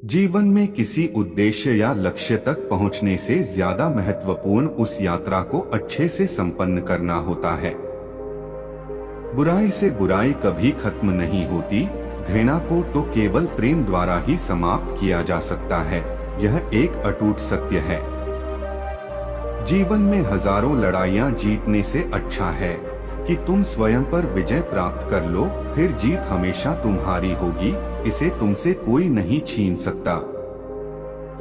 जीवन में किसी उद्देश्य या लक्ष्य तक पहुंचने से ज्यादा महत्वपूर्ण उस यात्रा को अच्छे से संपन्न करना होता है। बुराई से बुराई कभी खत्म नहीं होती। घृणा को तो केवल प्रेम द्वारा ही समाप्त किया जा सकता है। यह एक अटूट सत्य है। जीवन में हजारों लड़ाइयां जीतने से अच्छा है कि तुम स्वयं पर विजय प्राप्त कर लो, फिर जीत हमेशा तुम्हारी होगी। इसे तुमसे कोई नहीं छीन सकता।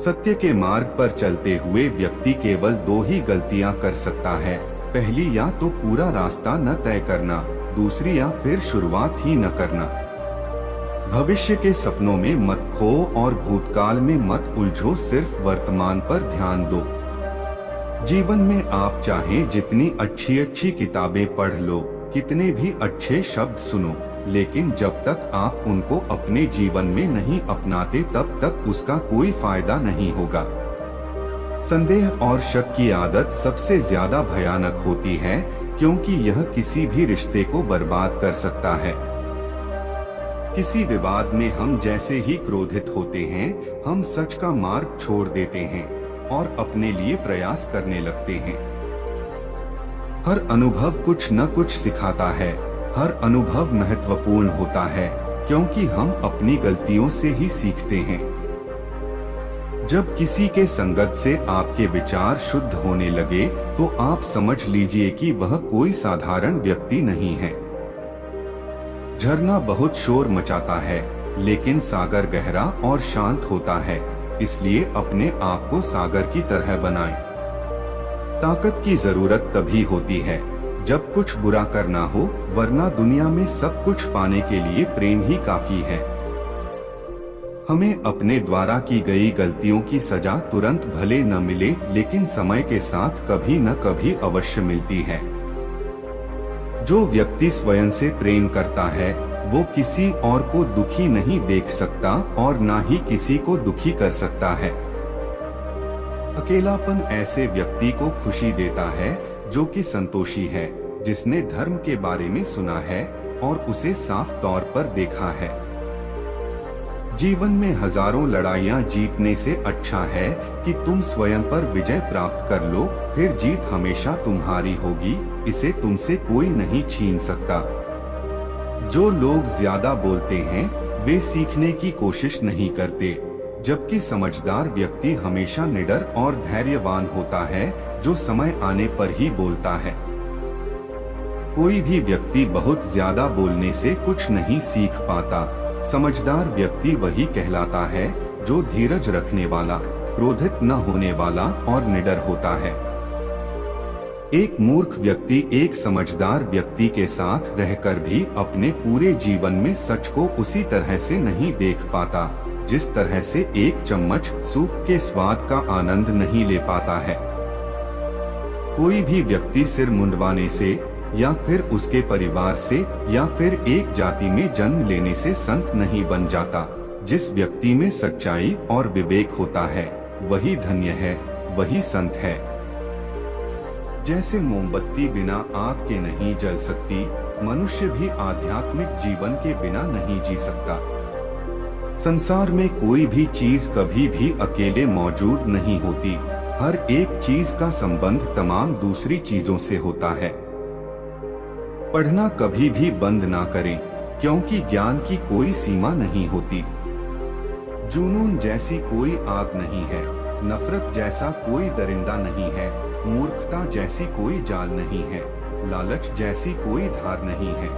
सत्य के मार्ग पर चलते हुए व्यक्ति केवल दो ही गलतियां कर सकता है। पहली, या तो पूरा रास्ता न तय करना, दूसरी या फिर शुरुआत ही न करना। भविष्य के सपनों में मत खो और भूतकाल में मत उलझो, सिर्फ वर्तमान पर ध्यान दो। जीवन में आप चाहें जितनी अच्छी किताबें पढ़ लो, कितने भी अच्छे शब्द सुनो, लेकिन जब तक आप उनको अपने जीवन में नहीं अपनाते तब तक उसका कोई फायदा नहीं होगा। संदेह और शक की आदत सबसे ज्यादा भयानक होती है, क्योंकि यह किसी भी रिश्ते को बर्बाद कर सकता है। किसी विवाद में हम जैसे ही क्रोधित होते हैं, हम सच का मार्ग छोड़ देते हैं और अपने लिए प्रयास करने लगते हैं। हर अनुभव कुछ न कुछ सिखाता है। हर अनुभव महत्वपूर्ण होता है, क्योंकि हम अपनी गलतियों से ही सीखते हैं। जब किसी के संगत से आपके विचार शुद्ध होने लगे, तो आप समझ लीजिए कि वह कोई साधारण व्यक्ति नहीं है। झरना बहुत शोर मचाता है, लेकिन सागर गहरा और शांत होता है। इसलिए अपने आप को सागर की तरह बनाएं। ताकत की जरूरत तभी होती है जब कुछ बुरा करना हो, वरना दुनिया में सब कुछ पाने के लिए प्रेम ही काफी है। हमें अपने द्वारा की गई गलतियों की सजा तुरंत भले न मिले, लेकिन समय के साथ कभी न कभी अवश्य मिलती है। जो व्यक्ति स्वयं से प्रेम करता है, वो किसी और को दुखी नहीं देख सकता और ना ही किसी को दुखी कर सकता है। अकेलापन ऐसे व्यक्ति को खुशी देता है जो कि संतोषी है, जिसने धर्म के बारे में सुना है और उसे साफ तौर पर देखा है। जीवन में हजारों लड़ाइयां जीतने से अच्छा है कि तुम स्वयं पर विजय प्राप्त कर लो, फिर जीत हमेशा तुम्हारी होगी। इसे तुमसे कोई नहीं छीन सकता। जो लोग ज्यादा बोलते हैं, वे सीखने की कोशिश नहीं करते, जबकि समझदार व्यक्ति हमेशा निडर और धैर्यवान होता है, जो समय आने पर ही बोलता है। कोई भी व्यक्ति बहुत ज्यादा बोलने से कुछ नहीं सीख पाता। समझदार व्यक्ति वही कहलाता है जो धीरज रखने वाला, क्रोधित न होने वाला और निडर होता है। एक मूर्ख व्यक्ति एक समझदार व्यक्ति के साथ रहकर भी अपने पूरे जीवन में सच को उसी तरह से नहीं देख पाता, जिस तरह से एक चम्मच सूप के स्वाद का आनंद नहीं ले पाता है। कोई भी व्यक्ति सिर मुंडवाने से या फिर उसके परिवार से या फिर एक जाति में जन्म लेने से संत नहीं बन जाता। जिस व्यक्ति में सच्चाई और विवेक होता है, वही धन्य है, वही संत है। जैसे मोमबत्ती बिना आग के नहीं जल सकती, मनुष्य भी आध्यात्मिक जीवन के बिना नहीं जी सकता। संसार में कोई भी चीज कभी भी अकेले मौजूद नहीं होती। हर एक चीज का संबंध तमाम दूसरी चीजों से होता है। पढ़ना कभी भी बंद ना करें, क्योंकि ज्ञान की कोई सीमा नहीं होती। जुनून जैसी कोई आग नहीं है, नफरत जैसा कोई दरिंदा नहीं है, मूर्खता जैसी कोई जाल नहीं है, लालच जैसी कोई धार नहीं है।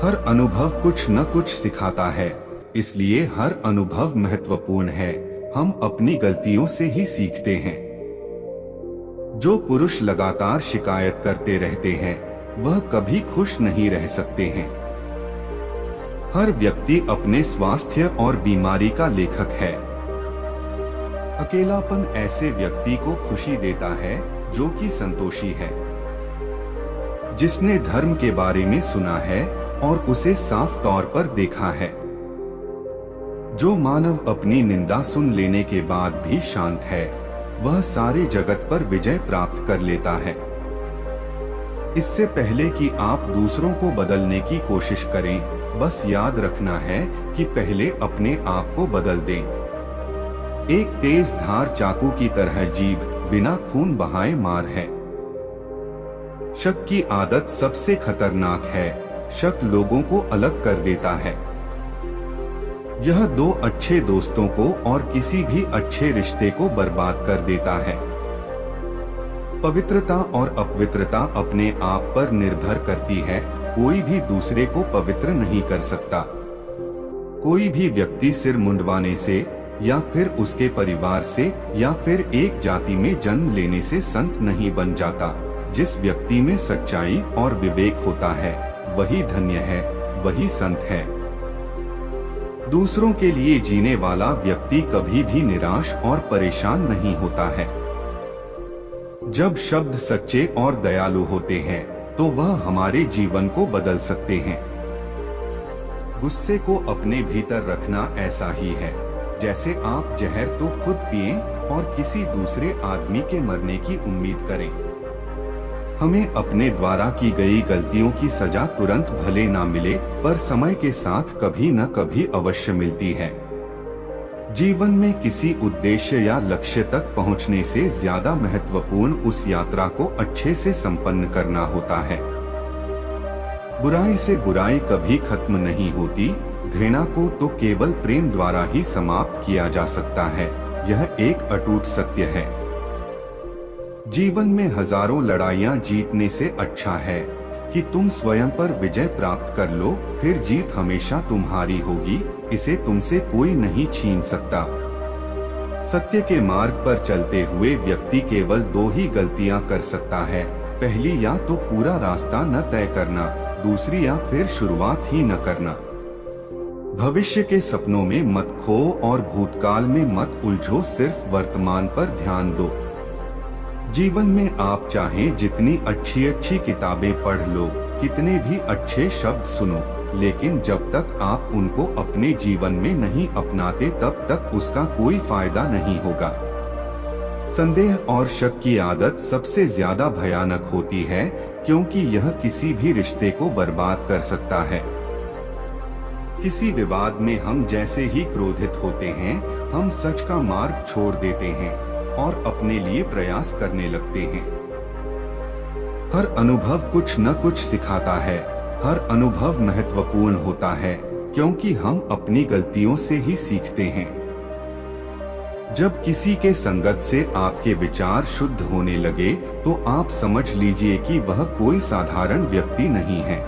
हर अनुभव कुछ न कुछ सिखाता है, इसलिए हर अनुभव महत्वपूर्ण है। हम अपनी गलतियों से ही सीखते हैं। जो पुरुष लगातार शिकायत करते रहते हैं, वह कभी खुश नहीं रह सकते हैं। हर व्यक्ति अपने स्वास्थ्य और बीमारी का लेखक है। अकेलापन ऐसे व्यक्ति को खुशी देता है जो कि संतोषी है, जिसने धर्म के बारे में सुना है और उसे साफ तौर पर देखा है। जो मानव अपनी निंदा सुन लेने के बाद भी शांत है, वह सारे जगत पर विजय प्राप्त कर लेता है। इससे पहले कि आप दूसरों को बदलने की कोशिश करें, बस याद रखना है कि पहले अपने आप को बदल दें। एक तेज धार चाकू की तरह जीभ बिना खून बहाए मार है। शक की आदत सबसे खतरनाक है। शक लोगों को अलग कर देता है। यह दो अच्छे दोस्तों को और किसी भी अच्छे रिश्ते को बर्बाद कर देता है। पवित्रता और अपवित्रता अपने आप पर निर्भर करती है। कोई भी दूसरे को पवित्र नहीं कर सकता। कोई भी व्यक्ति सिर मुंडवाने से या फिर उसके परिवार से या फिर एक जाति में जन्म लेने से संत नहीं बन जाता। जिस व्यक्ति में सच्चाई और विवेक होता है वही धन्य है, वही संत है। दूसरों के लिए जीने वाला व्यक्ति कभी भी निराश और परेशान नहीं होता है। जब शब्द सच्चे और दयालु होते हैं तो वह हमारे जीवन को बदल सकते हैं। गुस्से को अपने भीतर रखना ऐसा ही है जैसे आप जहर तो खुद पिएं और किसी दूसरे आदमी के मरने की उम्मीद करें। हमें अपने द्वारा की गई गलतियों की सजा तुरंत भले ना मिले, पर समय के साथ कभी न कभी अवश्य मिलती है। जीवन में किसी उद्देश्य या लक्ष्य तक पहुंचने से ज्यादा महत्वपूर्ण उस यात्रा को अच्छे से संपन्न करना होता है। बुराई से बुराई कभी खत्म नहीं होती। घृणा को तो केवल प्रेम द्वारा ही समाप्त किया जा सकता है। यह एक अटूट सत्य है। जीवन में हजारों लड़ाइयां जीतने से अच्छा है कि तुम स्वयं पर विजय प्राप्त कर लो, फिर जीत हमेशा तुम्हारी होगी। इसे तुमसे कोई नहीं छीन सकता। सत्य के मार्ग पर चलते हुए व्यक्ति केवल दो ही गलतियां कर सकता है। पहली, या तो पूरा रास्ता न तय करना, दूसरी या फिर शुरुआत ही न करना। भविष्य के सपनों में मत खो और भूतकाल में मत उलझो, सिर्फ वर्तमान पर ध्यान दो। जीवन में आप चाहें जितनी अच्छी अच्छी किताबें पढ़ लो, कितने भी अच्छे शब्द सुनो, लेकिन जब तक आप उनको अपने जीवन में नहीं अपनाते तब तक उसका कोई फायदा नहीं होगा। संदेह और शक की आदत सबसे ज्यादा भयानक होती है, क्योंकि यह किसी भी रिश्ते को बर्बाद कर सकता है। किसी विवाद में हम जैसे ही क्रोधित होते हैं, हम सच का मार्ग छोड़ देते हैं और अपने लिए प्रयास करने लगते हैं। हर अनुभव कुछ न कुछ सिखाता है। हर अनुभव महत्वपूर्ण होता है, क्योंकि हम अपनी गलतियों से ही सीखते हैं। जब किसी के संगत से आपके विचार शुद्ध होने लगे तो आप समझ लीजिए कि वह कोई साधारण व्यक्ति नहीं है।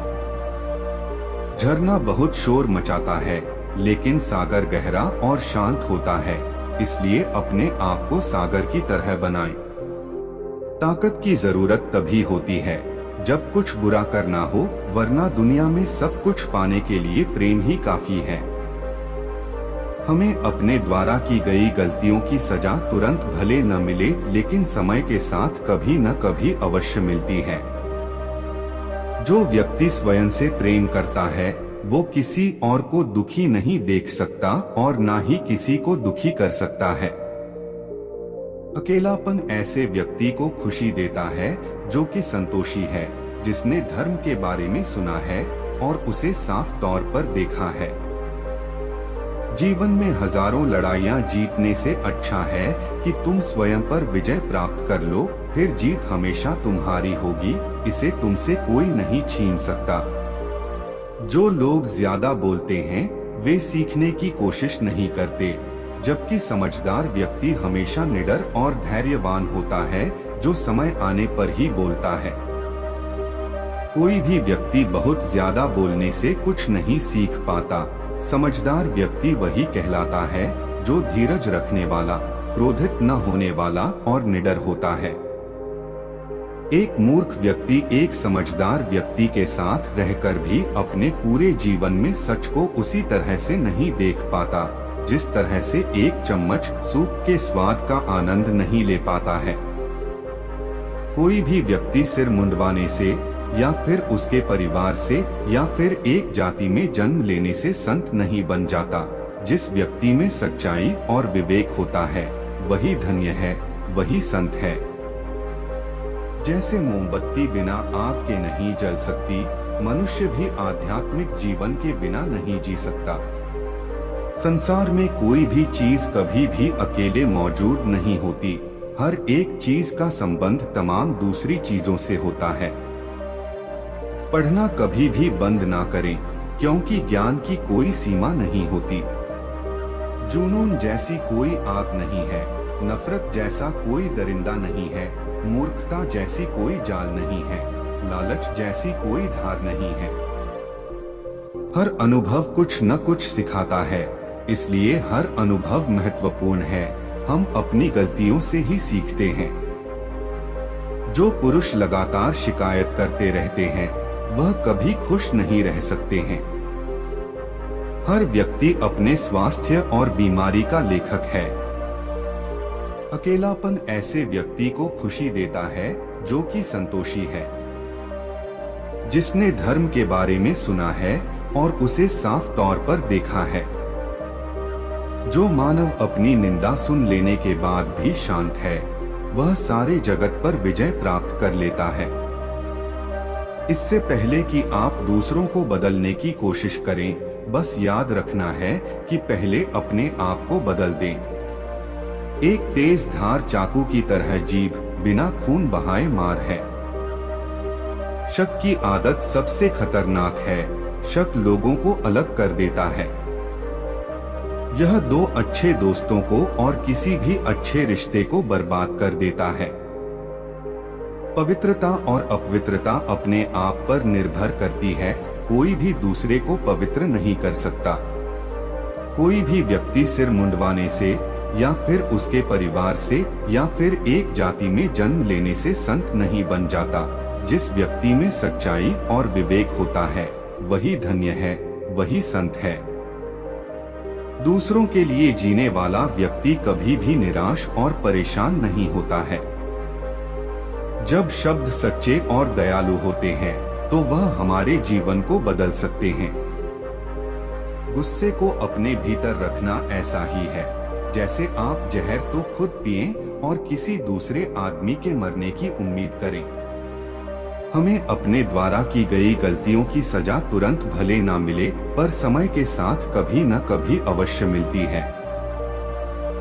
झरना बहुत शोर मचाता है, लेकिन सागर गहरा और शांत होता है। इसलिए अपने आप को सागर की तरह बनाएं। ताकत की जरूरत तभी होती है जब कुछ बुरा करना हो, वरना दुनिया में सब कुछ पाने के लिए प्रेम ही काफी है। हमें अपने द्वारा की गई गलतियों की सजा तुरंत भले न मिले, लेकिन समय के साथ कभी न कभी अवश्य मिलती है। जो व्यक्ति स्वयं से प्रेम करता है वो किसी और को दुखी नहीं देख सकता और ना ही किसी को दुखी कर सकता है। अकेलापन ऐसे व्यक्ति को खुशी देता है जो कि संतोषी है, जिसने धर्म के बारे में सुना है और उसे साफ तौर पर देखा है। जीवन में हजारों लड़ाइयां जीतने से अच्छा है कि तुम स्वयं पर विजय प्राप्त कर लो, फिर जीत हमेशा तुम्हारी होगी। इसे तुमसे कोई नहीं छीन सकता। जो लोग ज्यादा बोलते हैं वे सीखने की कोशिश नहीं करते, जबकि समझदार व्यक्ति हमेशा निडर और धैर्यवान होता है, जो समय आने पर ही बोलता है। कोई भी व्यक्ति बहुत ज्यादा बोलने से कुछ नहीं सीख पाता। समझदार व्यक्ति वही कहलाता है जो धीरज रखने वाला, क्रोधित न होने वाला और निडर होता है। एक मूर्ख व्यक्ति एक समझदार व्यक्ति के साथ रहकर भी अपने पूरे जीवन में सच को उसी तरह से नहीं देख पाता, जिस तरह से एक चम्मच सूप के स्वाद का आनंद नहीं ले पाता है। कोई भी व्यक्ति सिर मुंडवाने से या फिर उसके परिवार से या फिर एक जाति में जन्म लेने से संत नहीं बन जाता। जिस व्यक्ति में सच्चाई और विवेक होता है वही धन्य है, वही संत है। जैसे मोमबत्ती बिना आग के नहीं जल सकती, मनुष्य भी आध्यात्मिक जीवन के बिना नहीं जी सकता। संसार में कोई भी चीज कभी भी अकेले मौजूद नहीं होती। हर एक चीज का संबंध तमाम दूसरी चीजों से होता है। पढ़ना कभी भी बंद ना करें, क्योंकि ज्ञान की कोई सीमा नहीं होती। जुनून जैसी कोई आग नहीं है, नफरत जैसा कोई दरिंदा नहीं है, मूर्खता जैसी कोई जाल नहीं है, लालच जैसी कोई धार नहीं है। हर अनुभव कुछ न कुछ सिखाता है, इसलिए हर अनुभव महत्वपूर्ण है। हम अपनी गलतियों से ही सीखते हैं। जो पुरुष लगातार शिकायत करते रहते हैं, वह कभी खुश नहीं रह सकते हैं। हर व्यक्ति अपने स्वास्थ्य और बीमारी का लेखक है। अकेलापन ऐसे व्यक्ति को खुशी देता है जो कि संतोषी है, जिसने धर्म के बारे में सुना है और उसे साफ तौर पर देखा है। जो मानव अपनी निंदा सुन लेने के बाद भी शांत है, वह सारे जगत पर विजय प्राप्त कर लेता है। इससे पहले कि आप दूसरों को बदलने की कोशिश करें, बस याद रखना है कि पहले अपने आप को बदल दें। एक तेज धार चाकू की तरह जीभ बिना खून बहाए मार है। शक की आदत सबसे खतरनाक है। शक लोगों को अलग कर देता है। यह दो अच्छे दोस्तों को और किसी भी अच्छे रिश्ते को बर्बाद कर देता है। पवित्रता और अपवित्रता अपने आप पर निर्भर करती है। कोई भी दूसरे को पवित्र नहीं कर सकता। कोई भी व्यक्ति सिर मुंडवाने से या फिर उसके परिवार से या फिर एक जाति में जन्म लेने से संत नहीं बन जाता। जिस व्यक्ति में सच्चाई और विवेक होता है, वही धन्य है, वही संत है। दूसरों के लिए जीने वाला व्यक्ति कभी भी निराश और परेशान नहीं होता है। जब शब्द सच्चे और दयालु होते हैं, तो वह हमारे जीवन को बदल सकते हैं। गुस्से को अपने भीतर रखना ऐसा ही है जैसे आप जहर तो खुद पिएं और किसी दूसरे आदमी के मरने की उम्मीद करें। हमें अपने द्वारा की गई गलतियों की सजा तुरंत भले ना मिले, पर समय के साथ कभी न कभी अवश्य मिलती है।